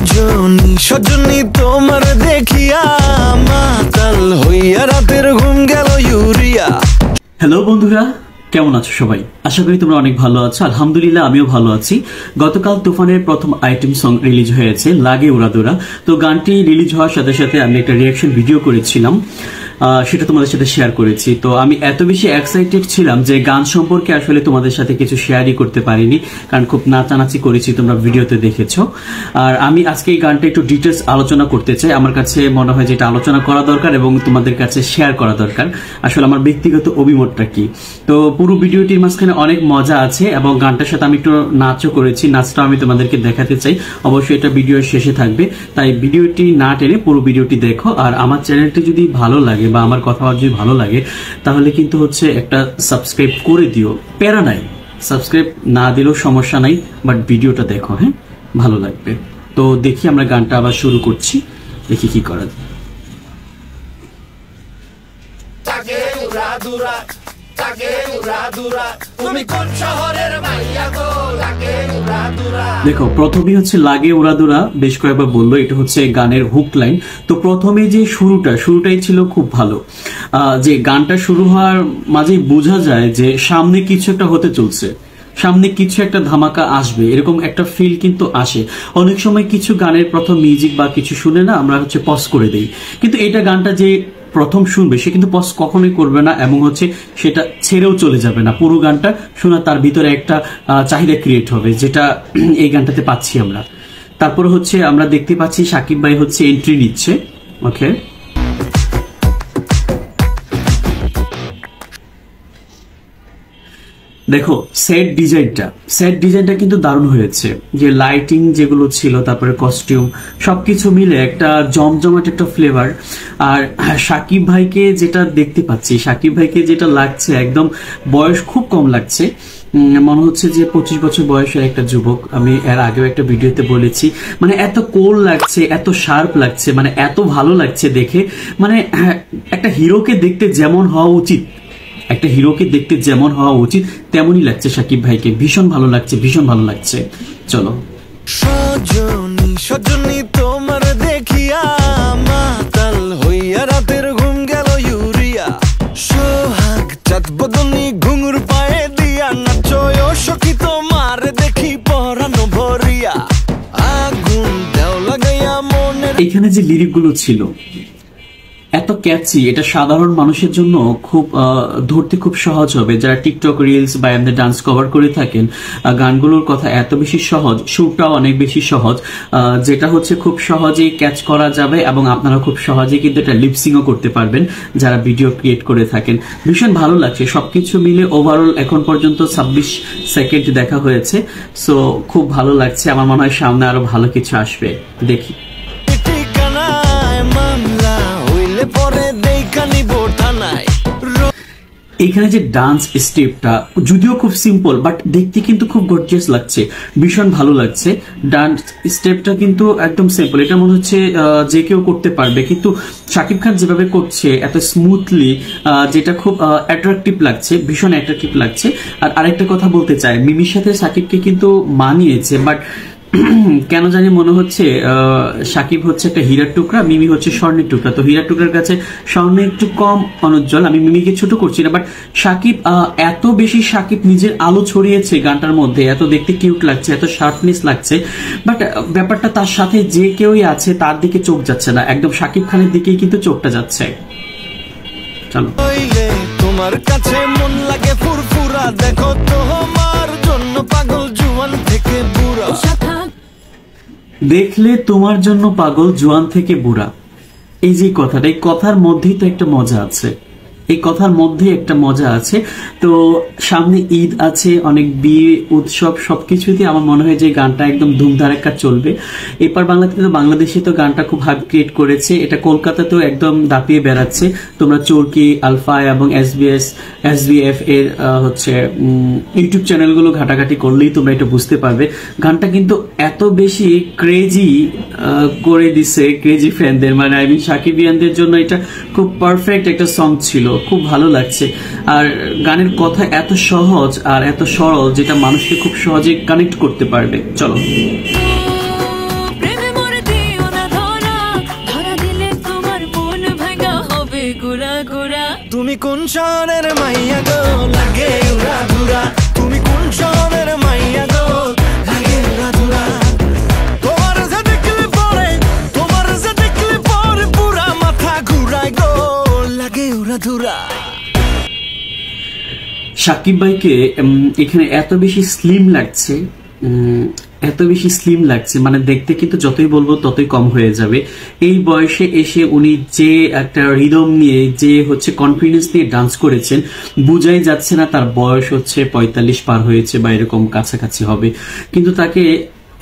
সজনী সজনী তোমার দেখিয়া মাতাল হইয়া রাতের ঘুম গেল ইউরিয়া। হ্যালো বন্ধুরা, কেমন আছো সবাই? আশা করি তোমরা অনেক ভালো আছো। আলহামদুলিল্লাহ আমিও ভালো আছি। গতকাল তুফানের প্রথম আইটেম সং রিলিজ হয়েছে লাগে উড়াদুরা। তো গানটি রিলিজ হওয়ার সাথে সাথে আমি একটা রিয়াকশন ভিডিও করেছিলাম, সেটা তোমাদের সাথে শেয়ার করেছি। তো আমি এত বেশি এক্সাইটেড ছিলাম যে গান সম্পর্কে আসলে তোমাদের সাথে কিছু শেয়ারই করতে পারিনি, কারণ খুব নাচানাচি করেছি, তোমরা ভিডিওতে দেখেছো। আর আমি আজকে এই গানটা একটু ডিটেলস আলোচনা করতে চাই। আমার কাছে মনে হয় যে এটা আলোচনা করা দরকার এবং তোমাদের কাছে শেয়ার করা দরকার। আসলে আমার ব্যক্তিগত অভিমতটা কি। তো পুরো ভিডিওটির মাঝখানে অনেক মজা আছে এবং গানটার সাথে আমি একটু নাচও করেছি। নাচটা আমি তোমাদেরকে দেখাতে চাই। অবশ্যই এটা ভিডিওর শেষে থাকবে, তাই ভিডিওটি না টেনে পুরো ভিডিওটি দেখো। আর আমার চ্যানেলটি যদি ভালো লাগে বা আমার কথা যদি ভালো লাগে তাহলে কিন্তু হচ্ছে একটা সাবস্ক্রাইব করে দিও, প্যারা নাই। সাবস্ক্রাইব না দিলেও সমস্যা নাই, বাট ভিডিওটা দেখো, হ্যাঁ, ভালো লাগবে। তো দেখি আমরা গানটা আবার শুরু করছি, দেখি কি করা যায়। দেখো, প্রথমেই হচ্ছে লাগে উড়াদুরা, বেশ কয়েকবার বললো, এটা হচ্ছে গানের হুক লাইন। তো প্রথমে যে শুরুটাই ছিল খুব ভালো। যে গানটা শুরু হওয়ার মাঝেই বোঝা যায় যে সামনে কিছু একটা হতে চলছে, সামনে কিছু একটা ধামাকা আসবে, এরকম একটা ফিল কিন্তু আসে। অনেক সময় কিছু গানের প্রথম মিউজিক বা কিছু শুনে না আমরা হচ্ছে পজ করে দেই, কিন্তু এটা গানটা যে প্রথম শুনবে সে কিন্তু পজ কখনোই করবে না এবং হচ্ছে সেটা ছেড়েও চলে যাবে না। পুরো গানটা শোনা তার ভিতরে একটা চাহিদা ক্রিয়েট হবে, যেটা এই গানটাতে পাচ্ছি আমরা। তারপর হচ্ছে আমরা দেখতে পাচ্ছি সাকিব ভাই হচ্ছে এন্ট্রি নিচ্ছে। ওকে, দেখো সেট ডিজাইনটা কিন্তু দারুণ হয়েছে। যে লাইটিং যেগুলো ছিল, তারপরে কস্টিউম, সবকিছু মিলে একটা জমজমাট একটা ফ্লেভার। আর সাকিব ভাইকে যেটা দেখতে পাচ্ছি, সাকিব ভাইকে যেটা লাগছে, একদম বয়স খুব কম লাগছে। মনে হচ্ছে যে 25 বছর বয়সের একটা যুবক। আমি এর আগেও একটা ভিডিওতে বলেছি, মানে এত কোল লাগছে, এত শার্প লাগছে, মানে এত ভালো লাগছে দেখে। মানে একটা হিরোকে দেখতে যেমন হওয়া উচিত, তেমনই লাগছে সাকিব ভাইকে। ভীষণ ভালো লাগছে। চলো। সজনী সজনী তোমার দেখিয়া মাতাল হইয়া রাতের ঘুম গেল ইউরিয়া। সোহাগ চাঁদ বদনী ঘুঙুর পায়ে দিয়া নাচয় সখী তোমার দেখি পরানো ভরিয়া। আগুন দেও লাগাইয়া মনে। এখানে যে লিরিকগুলো ছিল এত ক্যাচি, এটা সাধারণ মানুষের জন্য খুব ধরতে খুব সহজ হবে। যারা টিকটক রিলস বা এমনি ডান্স কভার করে থাকেন, গানগুলোর কথা এত বেশি সহজ, সুরটাও অনেক বেশি সহজ, যেটা হচ্ছে খুব সহজেই ক্যাচ করা যাবে এবং আপনারা খুব সহজেই কিন্তু এটা লিপসিংও করতে পারবেন যারা ভিডিও ক্রিয়েট করে থাকেন। ভীষণ ভালো লাগছে সবকিছু মিলে। ওভারঅল এখন পর্যন্ত 26 সেকেন্ড দেখা হয়েছে। সো খুব ভালো লাগছে। আমার মনে হয় সামনে আরো ভালো কিছু আসবে, দেখি। এখানে যে ডান্স স্টেপটা যদিও খুব সিম্পল, বাট দেখতে কিন্তু খুব গর্জিয়াস লাগছে, ভীষণ ভালো লাগছে। ডান্স স্টেপটা কিন্তু একদম সিম্পল, এটা মনে হচ্ছে যে কেউ করতে পারবে, কিন্তু শাকিব খান যেভাবে করছে এত স্মুথলি, যেটা খুব অ্যাট্রাকটিভ লাগছে, ভীষণ অ্যাট্রাকটিভ লাগছে। আর আরেকটা কথা বলতে চাই, মিমির সাথে শাকিবকে কিন্তু মানিয়েছে, বাট কেন জানি মনে হচ্ছে সাকিব হচ্ছে একটা হীরার টুকরা, মিমি হচ্ছে স্বর্ণের টুকরা। তো হীরার টুকরার কাছে স্বর্ণ একটু কম অনুজ্জ্বল। আমি মিমিকে ছোট করছি না, বাট সাকিব এত বেশি সাকিব নিজের আলো ছড়িয়েছে গানটার মধ্যে, এত দেখতে কিউট লাগছে, এত শার্পনেস লাগছে, বাট ব্যাপারটা তার সাথে যে কেউই আছে তার দিকে চোখ যাচ্ছে না, একদম সাকিব খানের দিকেই কিন্তু চোখটা যাচ্ছে। চলো। তোমার কাছে মন লাগে ফুরফুরা, দেখো তোমার জন্য পাগল জুয়ান থেকে বুড়া। দেখলে তোমার জন্য পাগল জোয়ান থেকে বুড়া। এই যে কথাটা, এই কথার মধ্যেই তো একটা মজা আছে, তো সামনে ঈদ আছে, অনেক বিয়ে উৎসব, সবকিছুতে আমার মনে হয় যে গানটা একদম ধুমধারাক্কা চলবে। এপার বাংলাদেশে তো গানটা খুব হাইপ ক্রিয়েট করেছে, এটা কলকাতাতেও একদম দাপিয়ে বেড়াচ্ছে। তোমরা চরকি, আলফা এবং SBF এর হচ্ছে ইউটিউব চ্যানেলগুলো ঘাটাঘাটি করলেই তোমরা এটা বুঝতে পারবে। গানটা কিন্তু এত বেশি ক্রেজি করে দিছে ক্রেজি ফ্যানদের, মানে আই মিন সাকিবিয়ানদের জন্য এটা খুব পারফেক্ট একটা সং ছিল, খুব ভালো লাগছে। আর গানের কথা এত সহজ আর এত সরল, যেটা মানুষকে খুব সহজে কানেক্ট করতে পারবে। চলো। কোন শহরের মাইয়া গো লাগে উড়া ধুরা, তুমি কোন শহরের মাইয়া গো লাগে উড়া ধুরা, তোমার যে দেখলে পরে, তোমার যে দেখলে পরে পুরা মাথা ঘুরায় গো লাগে উড়া ধুরা। সাকিব ভাইকে এখানে এত বেশি স্লিম লাগছে, এত বেশি স্লিম লাগছে, মানে দেখতে কিন্তু যতই বলবো ততই কম হয়ে যাবে। এই বয়সে এসে উনি যে একটা রিদম নিয়ে, যে হচ্ছে কনফিডেন্স নিয়ে ডান্স করেছেন, বুঝাই যাচ্ছে না তার বয়স হচ্ছে 45 পার হয়েছে বা এরকম কাছাকাছি হবে। কিন্তু তাকে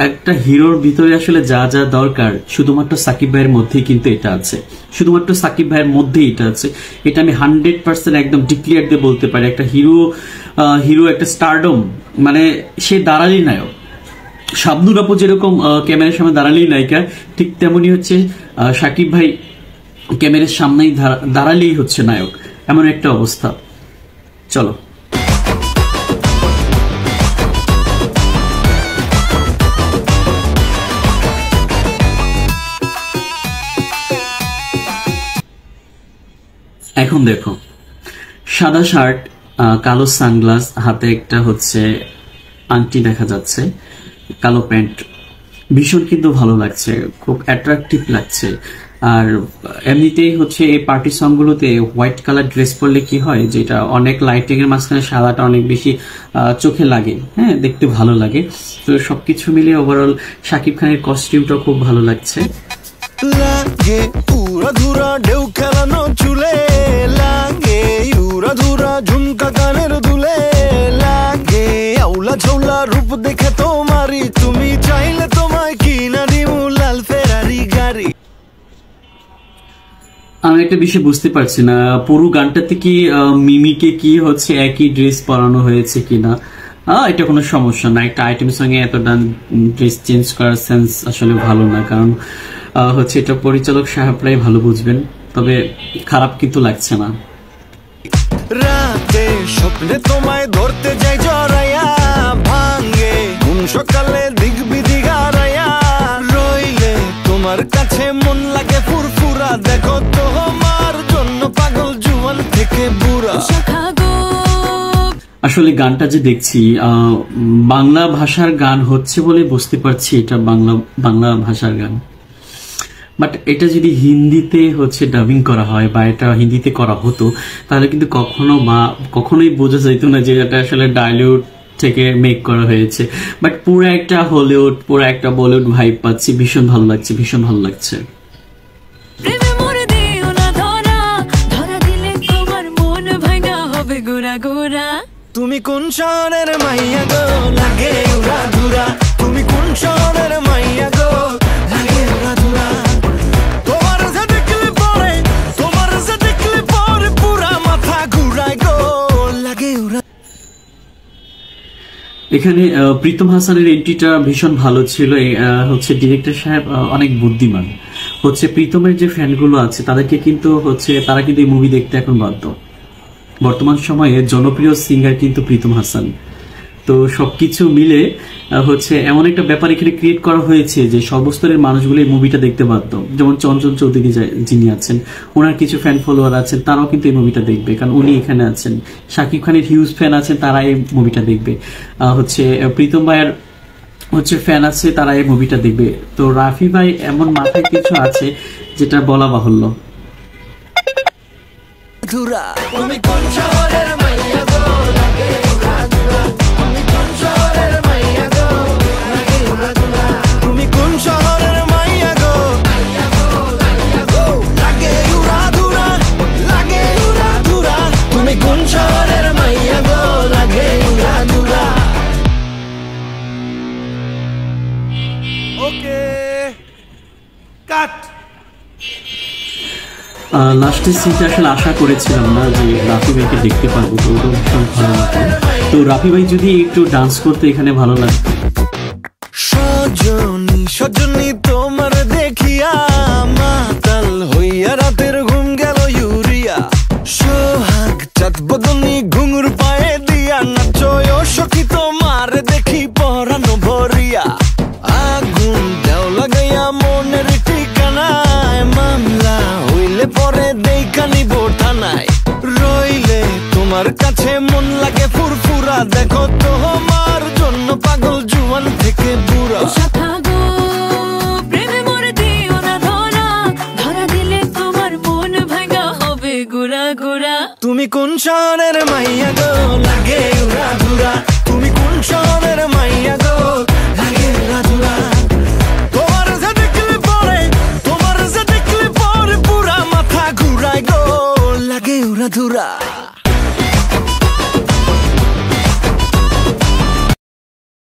একটা হিরোর ভিতরে আসলে যা যা দরকার শুধুমাত্র সাকিব ভাইয়ের মধ্যেই কিন্তু এটা আছে, শুধুমাত্র সাকিব ভাইয়ের মধ্যেই এটা আছে। এটা আমি 100% একদম ডিক্লিয়ার দিয়ে বলতে পারি। একটা হিরো একটা স্টারডম, মানে সে দাঁড়ালি নায়ক। শাবনূর আপু যেরকম ক্যামেরার সামনে দাঁড়ালেই নায়িকা, ঠিক তেমনই হচ্ছে সাকিব ভাই ক্যামেরার সামনেই দাঁড়ালেই হচ্ছে নায়ক, এমন একটা অবস্থা। চলো এখন দেখো, সাদা শার্ট, কালো সানগ্লাস, হাতে একটা হচ্ছে আংটি দেখা যাচ্ছে, কালো প্যান্ট, ভীষণ কিন্তু ভালো লাগছে, খুব অ্যাট্রাকটিভ লাগছে। আর এমনিতেই হচ্ছে এই পার্টি সংগুলোতে হোয়াইট কালার ড্রেস পরলে কি হয়, যেটা অনেক লাইটিং এর মাঝখানে সাদাটা অনেক বেশি চোখে লাগে, হ্যাঁ দেখতে ভালো লাগে। তো সবকিছু মিলিয়ে ওভারঅল শাকিব খানের কস্টিউমটা খুব ভালো লাগছে। লাগে উড়া ধুরা ঢেউ খেলানো চুলে, লাগে উড়া ধুরা ঝুমকা গানের দুলে, লাগে আউলা ঝৌলা রূপ দেখে তোমারি, তুমি চাইলে তোমায় কিনা দিমু লাল ফেরারি গাড়ি। আমি একটা বিষয় বুঝতে পারছি না, পুরো গানটাতে কি মিমিকে কি হচ্ছে একই ড্রেস পরানো হয়েছে কিনা। এটা কোনো সমস্যা না, একটা আইটেম সঙ্গে এত ড্রেস চেঞ্জ করার সেন্স আসলে ভালো না, কারণ হচ্ছে এটা পরিচালক সাহেবরাই ভালো বুঝবেন। তবে খারাপ কিন্তু লাগছে না। রাতে স্বপ্নে তোমায় ধরতে যাই জড়াইয়া, ভাঙে ঘুম সকালে দিক বিদিক হারাইয়া, রইলে তোমার কাছে মন লাগে ফুরফুরা, দেখো তোমার জন্য পাগল জুয়ান থেকে বুড়া। আসলে গানটা যে দেখছি বাংলা ভাষার গান হচ্ছে বলে বুঝতে পারছি এটা বাংলা ভাষার গান, বাট এটা যদি হিন্দিতে হচ্ছে ডাবিং করা হয় বা এটা হিন্দিতে করা হতো, তাহলে কিন্তু কখনোই বোঝা যেত না যে এটা আসলে ডাইলিউড থেকে মেক করা হয়েছে। বাট পুরো একটা হলিউড, পুরো একটা বলিউড ভাইব পাচ্ছি, ভীষণ ভালো লাগছে, ভীষণ ভালো লাগছে। তুমি কোন শহরের মাইয়া গো লাগে উড়া ধুরা, তুমি কোন শহরের মাইয়া গো লাগে উড়া ধুরা, তোমার যে দেখলে পরে, তোমার যে দেখলে পরে পুরা মাথা ঘুরায় গো লাগে উড়া। এখানে প্রীতম হাসানের এন্ট্রিটা ভীষণ ভালো ছিল। হচ্ছে ডিরেক্টর সাহেব অনেক বুদ্ধিমান, হচ্ছে প্রীতমের যে ফ্যানগুলো আছে তাদেরকে কিন্তু হচ্ছে তারা কিন্তু এই মুভি দেখতে এখন বাধ্য। বর্তমান সময়ে জনপ্রিয় সিঙ্গার কিন্তু প্রীতম হাসান। তো সবকিছু মিলে হচ্ছে এমন একটা ব্যাপার এখানে ক্রিয়েট করা হয়েছে যে সর্বস্তরের মানুষগুলো এই মুভিটা দেখতে বাধ্য। যেমন চঞ্চল চৌধুরী যিনি আছেন, ওনার কিছু ফ্যান ফলোয়ার আছেন, তারাও কিন্তু এই মুভিটা দেখবে, কারণ উনি এখানে আছেন। শাকিব খানের হিউজ ফ্যান আছেন, তারা এই মুভিটা দেখবে। হচ্ছে প্রীতম ভাইয়ের হচ্ছে ফ্যান আছে, তারা এই মুভিটা দেখবে। তো রাফি ভাই এমন মাথায় কিছু আছে যেটা বলা বাহুল্য। তুমি কোন শহরের মাইয়া গো লাগে উড়া ধুরা, তুমি কোন শহরের মাইয়া গো লাগে উড়া ধুরা, তুমি কোন শহরের মাইয়া গো লাগে উড়া ধুরা, লাগে উড়া ধুরা, তুমি কোন শহরের মাইয়া গো লাগে উড়া ধুরা। ওকে কাট। লাস্টের সিনটা আসলে আশা করেছিলাম না যে রাফি ভাইকে দেখতে পারবো, তো ওটা ভীষণ ভালো লাগতো। তো রাফি ভাই যদি একটু ডান্স করতে এখানে ভালো লাগতো। সজনী সজনী তোমার দেখিয়া মাতাল হইয়া রাতের ঘুম গেল ইউরিয়া, সোহাগ চাঁদ বদনী ঘুঙুর পায়ে দিয়া নাচয় সখী তোমার দেখি পরানো ভরিয়া, আগুন দেও লাগাইয়া মনের ঠিকানায়, মামলা হইলে পরে দেখানি বোঠানায়, রই গুড়া গুড়া। তুমি কোন শহরের মাইয়া গো লাগে উড়া ধুরা, তুমি কোন শহরের মাইয়া গো